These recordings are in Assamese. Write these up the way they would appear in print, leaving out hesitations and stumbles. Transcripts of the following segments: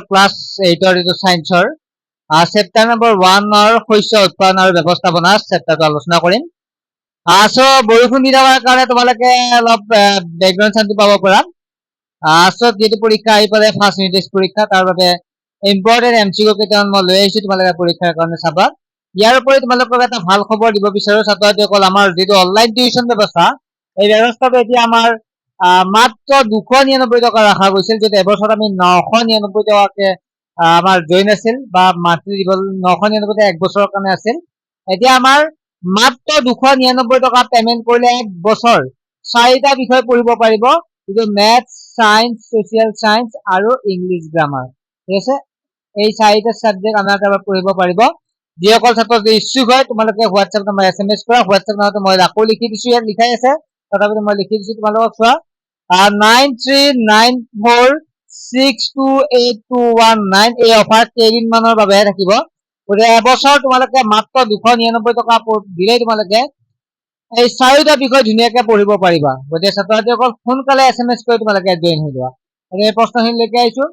ক্লাছ 8 এইটো সায়েন্সৰ চেপ্টাৰ নম্বৰ 1 শস্য উৎপাদন আৰু ব্যৱস্থাপনা চেপ্টাৰটো আলোচনা কৰিম। সো বৰষুণ দি থকাৰ কাৰণে তোমালোকে অলপ বেকগ্ৰাউণ্ড চাউণ্ডটো পাব পাৰা। সো যিটো পৰীক্ষা আহি পালে ফাৰ্ষ্ট ইউনিট টেষ্ট পৰীক্ষা, তাৰ বাবে ইম্পৰ্টেণ্ট এমচিকিউ কেইটামান মই লৈ আহিছো তোমালোকে পৰীক্ষাৰ কাৰণে চাবা। ইয়াৰ উপৰি তোমালোকক এটা ভাল খবৰ দিব বিচাৰো ছাত্ৰ-ছাত্ৰীসকল, আমাৰ যিটো অনলাইন টিউচন ব্যৱস্থা, এই ব্যৱস্থাটো এতিয়া আমাৰ মাত্ৰ 299 টকা ৰখা গৈছিল, যদি এবছৰত আমি 999 টকাকে আমাৰ জইন আছিল বা মান্থলি দিব 999 এক বছৰৰ কাৰণে আছিল। এতিয়া আমাৰ মাত্ৰ 299 টকা পেমেন্ট কৰিলে এক বছৰ 4টা বিষয় পঢ়িব পাৰিব, যিটো মেথছ, সায়েন্স, সোশিয়েল সায়েন্স আৰু ইংলিছ গ্ৰামাৰ। ঠিক আছে, এই 4টা সাবজেক্ট আমাৰ দ্বাৰা পঢ়িব পাৰিব। যিসকল ছাত্ৰ ইচ্ছুক হয় তোমালোকে হোৱাটছএপ নম্বৰ SMS কৰা। হোৱাটছএপ নম্বৰটো মই আকৌ লিখি দিছো, ইয়াত লিখাই আছে, তথাপিতো মই লিখি দিছো তোমালোকক চোৱা। 9394628219 এই অফাৰ কেইদিনমানৰ বাবেহে থাকিব। গতিকে এবছৰ তোমালোকে মাত্ৰ 299 টকা দিলেই তোমালোকে এই 4টা বিষয় ধুনীয়াকে পঢ়িব পাৰিবা। গতিকে ছাত্ৰ-ছাত্ৰীসকল সোনকালে SMS কৰি তোমালোকে জইন হৈ যোৱা। এই প্ৰশ্নখিনি লৈকে আহিছো।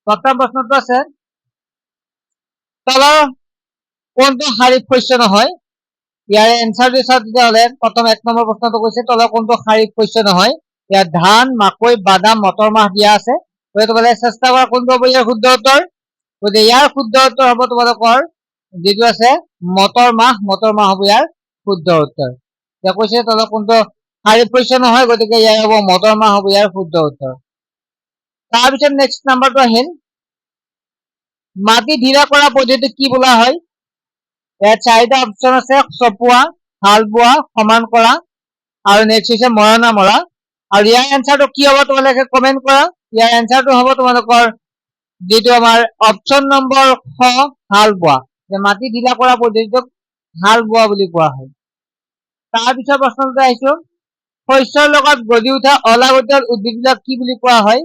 প্ৰথম প্ৰশ্নটো আছে, তলৰ কোনটো খাৰিফ শস্য নহয়? ইয়াৰে এনসাৰটো চাওঁ তেতিয়াহ'লে প্ৰথম 1 নম্বৰ প্ৰশ্নটো কৈছে তলৰ কোনটো খাৰিফ শস্য নহয়? ইয়াত ধান, মাকৈ, বাদাম, মটৰ মাহ দিয়া আছে। গতিকে তোমালোকে চেষ্টা কৰা কোনটো হ'ব ইয়াৰ শুদ্ধ উত্তৰ। গতিকে ইয়াৰ শুদ্ধ উত্তৰ হ'ব তোমালোকৰ যিটো আছে মটৰ মাহ হ'ব ইয়াৰ শুদ্ধ উত্তৰ। এতিয়া কৈছে তলৰ কোনটো খাৰিফ শস্য নহয়, গতিকে ইয়াৰ হ'ব মটৰ মাহ হ'ব ইয়াৰ শুদ্ধ উত্তৰ। তাৰপিছত নেক্সট নাম্বাৰটো আহিল, মাটি ঢিলা কৰা পদ্ধতি কি বোলা হয়? ইয়াত 4টা অপচন আছে, চপোৱা, হাল বোৱা, সমান কৰা আৰু নেক্সট হৈছে মৰণা মৰা। আৰু ইয়াৰ এনসাৰটো কি হ'ব তোমালোকে কমেন্ট কৰা। ইয়াৰ এনসাৰটো হ'ব তোমালোকৰ যিটো আমাৰ অপচন নম্বৰ খ, হাল বোৱা। যে মাটি ঢিলা কৰা পদ্ধতিটোক হাল বোৱা বুলি কোৱা হয়। তাৰপিছত প্ৰশ্নটো আহিছো, শস্যৰ লগত গজি উঠা অলাগতিয়াল উদ্ভিদবিলাক কি বুলি কোৱা হয়?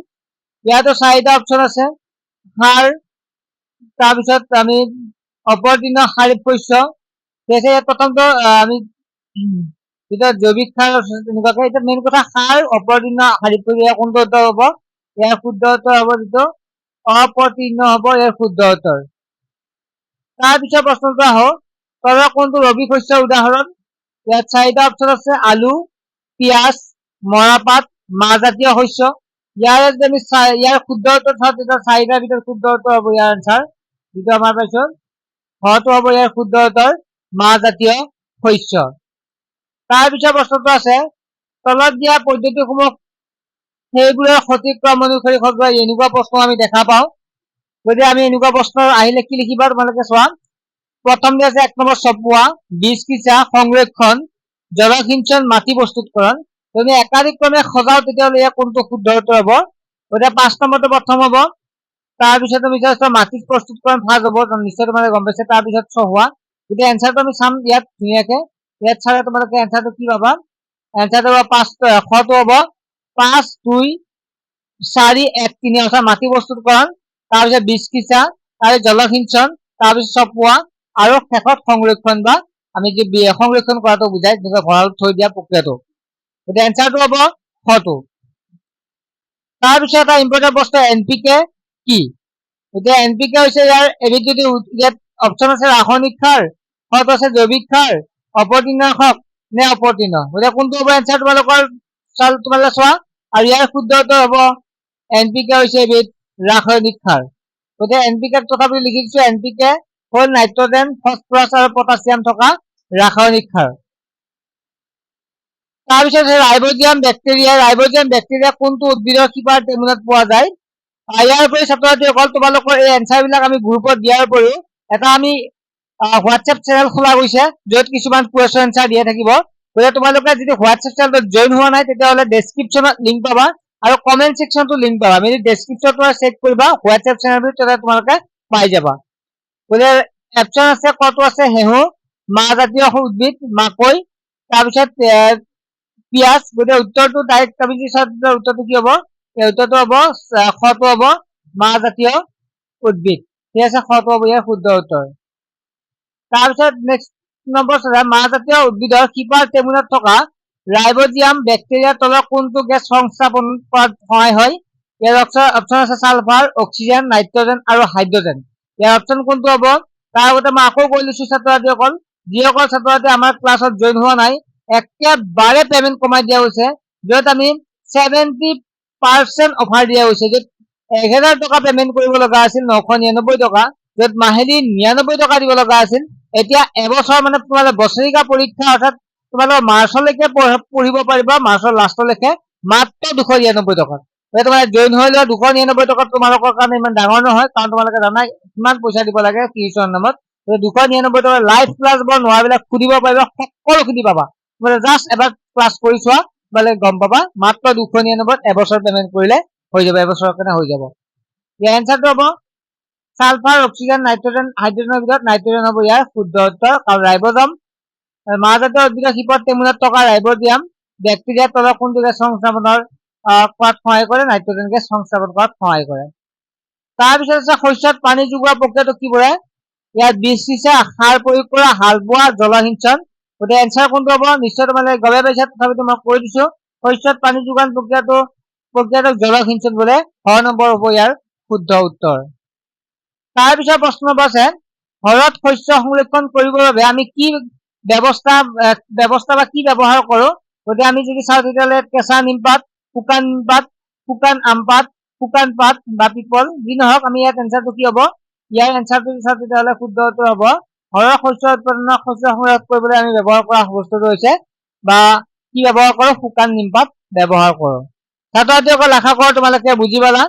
ইয়াতো 4টা অপচন আছে, সাৰ, তাৰপিছত আমি অপৰতৃণ খাৰিফ শস্য। প্ৰথমটো আমি যেটা জৈৱিক সাৰ তেনেকুৱাকে, এতিয়া মেইন কথা সাৰ, অপৰতৃণ খাৰিফ শস্য, ইয়াৰ কোনটো উত্তৰ হ'ব? ইয়াৰ শুদ্ধ উত্তৰ হ'ব যিটো অপতৃণ হ'ব ইয়াৰ শুদ্ধ উত্তৰ। তাৰপিছত প্ৰশ্নটো আহক, তলৰ কোনটো ৰবি শস্যৰ উদাহৰণ? ইয়াত 4টা অপচন আছে, আলু, পিয়াজ, মৰাপাট, মাহজাতীয় শস্য। ইয়াৰ যদি ইয়াৰ শুদ্ধ উত্তৰ চাওঁ তেতিয়া 4টাৰ ভিতৰত শুদ্ধ উত্তৰ হ'ব ইয়াৰ আনসাৰ, যিটো আমাৰ পাইছো হয়তো হ'ব ইয়াৰ শুদ্ধ উত্তৰ মাহজাতীয় শস্য। তাৰপিছত প্ৰশ্নটো আছে, তলত দিয়া পদ্ধতিসমূহ সেইবোৰৰ সঠিক ক্ৰম অনুসৰি সজোৱা। এনেকুৱা প্ৰশ্ন আমি দেখা পাওঁ। গতিকে আমি এনেকুৱা প্ৰশ্ন আহিলে কি লিখিবা তোমালোকে চোৱা। প্ৰথম যে আছে 1 নম্বৰ চপোৱা, বীজ সিঁচা, সংৰক্ষণ, জলসিঞ্চন, মাটি প্ৰস্তুতকৰণ। যদি একাধিক্ৰমে সজাও তেতিয়াহ'লে ইয়াৰ কোনটো শুদ্ধ উত্তৰ হ'ব? গতিকে 5 নম্বৰটো প্ৰথম হ'ব। তাৰপিছত তুমি চাইছা মাটি প্ৰস্তুতকৰণ ফাৰ্ষ্ট হ'ব, নিশ্চয় তোমালোকে গম পাইছে। তাৰপিছত চহোৱা। গতিকে এনসাৰটো আমি চাম ইয়াত ধুনীয়াকে। ইয়াত চালে তোমালোকে এনসাৰটো কি পাবা? এনসাৰটো হ'ব 5, খটো হ'ব 5, 2, 4, 1, 3 অৰ্থাৎ মাটি প্ৰস্তুতকৰণ, তাৰপিছত বীজ সিঁচা, তাৰপিছত জলসিঞ্চন, তাৰপিছত চপোৱা আৰু শেষত সংৰক্ষণ বা আমি যে সংৰক্ষণ কৰাটো বুজাই, যেনেকৈ ভঁৰালত থৈ দিয়া প্ৰক্ৰিয়াটো। গতিকে এনসাৰটো হ'ব খটো। তাৰপিছত এটা ইম্পৰ্টেণ্ট প্ৰশ্ন, NPK কি? গতিকে NPK হৈছে ইয়াৰ এবিধ, যদি ইয়াত অপচন আছে ৰাসায়নিক সাৰ, খত আছে জৈৱিক সাৰ, অপতৃণনাশক নে অপতৃণ। গতিকে কোনটো হ'ব এনসাৰ তোমালোকৰ তোমালোকে চোৱা। আৰু ইয়াৰ শুদ্ধ উত্তৰ হ'ব NPK হৈছে এবিধ ৰাসায়নিক সাৰ। গতিকে NPK তথাপি লিখি দিছো, NPK হ'ল নাইট্ৰজেন, ফসফৰাছ আৰু পটাছিয়াম থকা ৰাসায়নিক সাৰ। তাৰপিছত ৰাইবজিয়াম বেক্টেৰিয়া। ৰাইবজিয়াম বেক্টেৰিয়া কোনটো উদ্ভিদৰ শিপাৰ টেমুনাত পোৱা যায়? ইয়াৰ উপৰি ছাত্ৰ-ছাত্ৰীসকল তোমালোকৰ এই এনসাৰ বিলাক আমি গ্ৰুপত দিয়াৰ উপৰিও এটা আমি হোৱাটছএপ চেনেল খোলা গৈছে, য'ত কিছুমান কুৱেশ্যন এনসাৰ দিয়া থাকিব। গতিকে তোমালোকে যদি হোৱাটছএপ চেনেলত জইন হোৱা নাই তেতিয়াহ'লে ডেছক্ৰিপশ্যনত লিংক পাবা আৰু কমেন্ট ছেকশ্যনতো লিংক পাবা। আমি ডেছক্ৰিপশ্যনত তোমাৰ চেক কৰিবা হোৱাটছএপ চেনেলটো, তেতিয়া তোমালোকে পাই যাবা। গতিকে অপচন আছে, কটো আছে ঘেঁহু, মাহজাতীয় উদ্ভিদ, মাকৈ, তাৰপিছত পিয়াজ। গতিকে উত্তৰটো ডাইৰেক্ট আমি যদি চাওঁ উত্তৰটো কি হ'ব? এই উত্তৰটো হ'ব খটো হ'ব মাহজাতীয় উদ্ভিদ। ঠিক আছে, খটো হ'ব ইয়াৰ শুদ্ধ উত্তৰ। তাৰপিছত নেক্সট নম্বৰ মাহজাতীয় উদ্ভিদৰ শিপাৰ টেমুনাত থকা ৰাইবজিয়াম বেক্টেৰিয়াৰ তলৰ কোনটো গেছ সংস্থাপন কৰাত সহায় হয়? ইয়াৰ অপশ্যন আছে সালফাৰ, অক্সিজেন, নাইট্ৰজেন আৰু হাইড্ৰজেন। ইয়াৰ অপশ্যন কোনটো হ'ব? তাৰ আগতে মই আকৌ কৈ লৈছো ছাত্ৰ-ছাত্ৰীসকল, যিসকল ছাত্ৰ-ছাত্ৰী আমাৰ ক্লাছত জইন হোৱা নাই, একেবাৰে পেমেন্ট কমাই দিয়া হৈছে, য'ত আমি 70% অফাৰ দিয়া হৈছে, য'ত 1000 টকা পেমেন্ট কৰিব লগা আছিল 999 টকা, য'ত মাহিলী 99 টকা দিব লগা আছিল। এতিয়া এবছৰ মানে তোমালোকে বছৰিকা পৰীক্ষা অৰ্থাৎ তোমালোকে মাৰ্চলৈকে পঢ়িব পাৰিবা, মাৰ্চৰ লাষ্টলৈকে মাত্ৰ 299 টকা। তোমালোকে জইন হৈ লোৱা 299 টকাত তোমালোকৰ কাৰণে ইমান ডাঙৰ নহয়, কাৰণ তোমালোকে জানাই কিমান পইচা দিব লাগে টিউচন নামত। 299 টকা লাইভ ক্লাছ বৰ নোৱাৰবিলাক সুধিব পাৰিবা, সকলোখিনি পাবা। তোমালোকে জাষ্ট এবাৰ ক্লাছ কৰি চোৱা, তোমালোকে গম পাবা মাত্ৰ 299 এবছৰ পেমেন্ট কৰিলে হৈ যাব, এবছৰৰ কাৰণে হৈ যাব। ইয়াৰ এনচাৰটো হ'ব সালফাৰ, অক্সিজেন, নাইট্ৰজেন, হাইড্ৰজেনৰ ভিতৰত নাইট্ৰজেন হ'ব ইয়াৰ শুদ্ধ উত্তৰ। কাৰণ ৰাইবজাম মাহজাতীয় উদ্ভিদৰ শিপত টেমুলত থকা ৰাইবডিয়াম বেক্টেৰিয়াৰ তলৰ কোনটো গেছ সংস্থাপনৰ কৰাত সহায় কৰে? নাইট্ৰজেন গেছ সংস্থাপন কৰাত সহায় কৰে। তাৰপিছত আছে শস্যত পানী যোগোৱা প্ৰক্ৰিয়াটো কি বোলে? ইয়াত বীজ সিঁচা, সাৰ প্ৰয়োগ কৰা, হাল বোৱা, জলসিঞ্চন। গতিকে এনচাৰ কোনটো হ'ব? নিশ্চয় তোমালোকে গমে পাইছা, তথাপিতো মই কৈ দিছো, শস্যত পানী যোগান প্ৰক্ৰিয়াটোক জলসিঞ্চন বোলে। 6 নম্বৰ হ'ব ইয়াৰ শুদ্ধ উত্তৰ। তাৰপিছত প্ৰশ্ন আছে, ঘৰত শস্য সংৰক্ষণ কৰিবৰ বাবে আমি কি ব্যৱস্থা বা কি ব্যৱহাৰ কৰো? গতিকে আমি যদি চাওঁ তেতিয়াহ'লে কেঁচা নিমপাত, শুকান নিমপাত, শুকান আমপাত, শুকান পাত বা পিপল, যি নহওক আমি ইয়াত এনচাৰটো কি হ'ব? ইয়াৰ এনচাৰটো চাওঁ তেতিয়াহ'লে শুদ্ধ উত্তৰ হ'ব ঘৰৰ শস্য উৎপাদনৰ শস্য সংৰক্ষণ কৰিবলৈ আমি ব্যৱহাৰ কৰা বস্তুটো হৈছে বা কি ব্যৱহাৰ কৰো? শুকান নিমপাত ব্যৱহাৰ কৰো। ছাত্ৰ-ছাত্ৰীসকল আশা কৰো তোমালোকে বুজি পালা।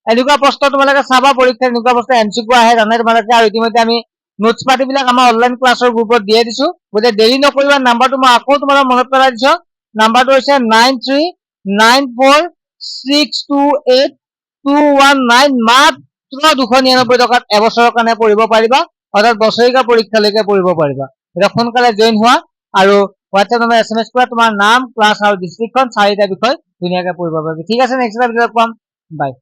এনেকুৱা প্ৰশ্ন তোমালোকে চাবা পৰীক্ষাত, এনেকুৱা প্ৰশ্ন এমচিকিউ আহে জানাই তোমালোকে, আৰু ইতিমধ্যে আমি নোটছ পাতিবিলাক আমাৰ অনলাইন ক্লাছৰ গ্ৰুপত দিয়ে দিছো। গতিকে দেৰি নকৰিবা, নাম্বাৰটো মই আকৌ তোমালোকক মনত পেলাই দিছো। নাম্বাৰটো হৈছে 9394628219, মাত্ৰ 299 টকাত এবছৰৰ কাৰণে পঢ়িব পাৰিবা, অৰ্থাৎ বছৰিকা পৰীক্ষালৈকে পঢ়িব পাৰিবা। গতিকে সোনকালে জইন হোৱা আৰু হোৱাটছএপ নম্বৰ SMS কৰা, তোমাৰ নাম, ক্লাছ আৰু ডিষ্ট্ৰিক্টখন 4টা বিষয় ধুনীয়াকে পঢ়িব পাৰিবা। ঠিক আছে, নেক্সট ভিডিঅ'ত পাম, বাই।